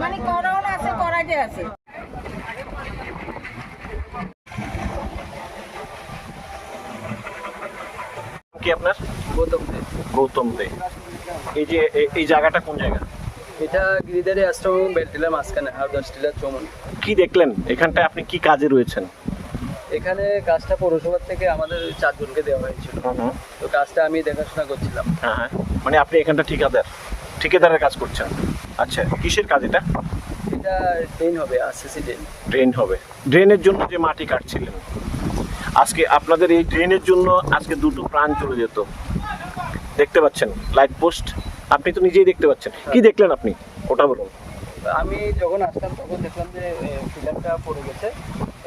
মানে করাও আছে, করাইতে আছে। কি আপনার? গৌতম দে। গৌতম দে। এই যে এই জায়গাটা কোন জায়গা? এটা গিরিধারী আশ্রম বেলটিলা মাঝখানে হাওড়া স্টিলার চমন। কি দেখলেন এখানটায়? আপনি কি কাজে রয়েছেন? এখানে কাজটা পৌরসভা থেকে আমাদের 4 জনকে দেওয়া হয়েছিল, তো কাজটা আমি দেখাশোনা করছিলাম। হ্যাঁ, মানে আপনি এখানটা ঠিকাদারের কাজ করছেন। আচ্ছা, কিসের কাজ এটা? এটা ড্রেন হবে, আরসিসি ড্রেন। ড্রেন হবে। ড্রেনের জন্য যে মাটি কাটছিলেন, আজকে আপনাদের এই ড্রেনের জন্য আজকে দুটো প্রাণ চলে যেত। দেখতে পাচ্ছেন লাইট পোস্ট, আপনি তো নিজেই দেখতে পাচ্ছেন। কি দেখলেন আপনি ওটা বলুন। আমি যখন আসলাম তখন দেখলাম যে ফিলারটা পড়ে গেছে,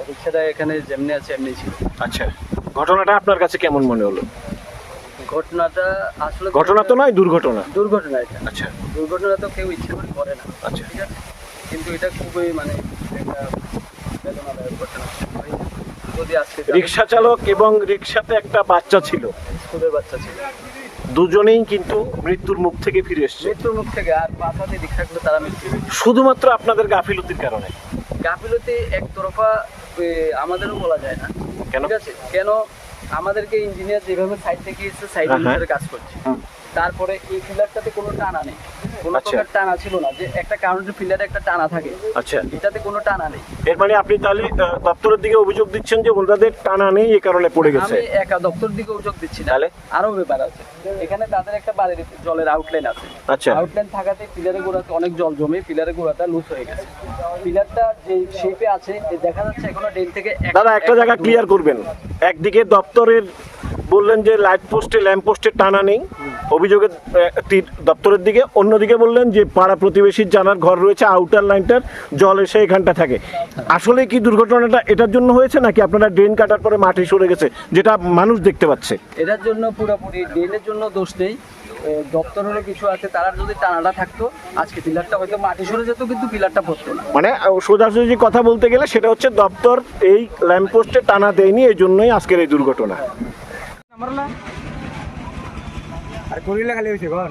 রিক্সাটা এখানে যেমনি আছে এমনি ছিল। আচ্ছা, ঘটনাটা আপনার কাছে কেমন মনে হলো? ঘটনাটা আসলে ঘটনা তো নয়, দুর্ঘটনা। দুর্ঘটনা এটা। আচ্ছা, দুর্ঘটনা তো কেউ ইচ্ছে করে করে না। আচ্ছা, ঠিক আছে, কিন্তু এটা খুবই মানে একটা বেদনাদায়ক ঘটনা। যদি আজকে রিক্সা চালক এবং রিক্সাতে একটা বাচ্চা ছিল, স্কুলের বাচ্চা ছিল, দুজনেই কিন্তু মৃত্যুর মুখ থেকে ফিরে এসছে। মৃত্যুর মুখ থেকে, আর পাশাতে রিক্সাগুলো তারা মৃত্যু। শুধুমাত্র আপনাদের গাফিলতির কারণে। গাফিলতি একতরফা আমাদেরও বলা যায় না। কেন? ঠিক আছে, কেন আমাদেরকে ইঞ্জিনিয়ার যেভাবে সাইড থেকে এসে সাইড অনুসারে কাজ করছে, তারপরে এই পিলারটাতে কোনো টানা নেই, কোনো প্রকার টানা ছিল না। যে একটা কারেন্টের পিলারে একটা টানা থাকে, আচ্ছা, এটাতে কোনো টানা নেই। এর মানে আপনি তাহলে দপ্তরের দিকে অভিযোগ দিচ্ছেন যে ওনাদের টানা নেই, এই কারণে পড়ে গেছে। আমি একা দপ্তরের দিকে অভিযোগ দিচ্ছি না, তাহলে আরো ব্যাপার আছে। এখানে তাদের একটা বাড়ির জলের আউটলাইন আছে। আচ্ছা, আউটলাইন থাকাতে পিলারের গোড়াতে অনেক জল জমে পিলারের গোড়াটা লুজ হয়ে গেছে। পিলারটা যে শেপে আছে দেখা যাচ্ছে এখনো ড্রেন থেকে দাদা একটা জায়গা ক্লিয়ার করবেন। একদিকে দপ্তরের বললেন যে লাইট পোস্টে ল্যাম্প পোস্টের টানা নেই, অভিযোগের দপ্তরের দিকে। অন্যদিকে বললেন যে পাড়া প্রতিবেশীর জানার ঘর রয়েছে, আউটার লাইনটার জল এসে এখানটা থাকে। আসলে কি দুর্ঘটনাটা এটার জন্য হয়েছে, নাকি আপনারা ড্রেন কাটার পরে মাটি সরে গেছে যেটা মানুষ দেখতে পাচ্ছে? এটার জন্য পুরোপুরি ড্রেনের জন্য দোষ নেই, দপ্তরেরও কিছু আছে। তারা যদি টানাটা থাকতো আজকে পিলারটা হয়তো মাটি সরে যেত, কিন্তু পিলারটা পড়তো না। মানে সোজাসুজি কথা বলতে গেলে সেটা হচ্ছে দপ্তর এই ল্যাম্প পোস্টে টানা দেয়নি, এই জন্যই আজকের এই দুর্ঘটনা। আর করিলে খালি হয়েছে ঘর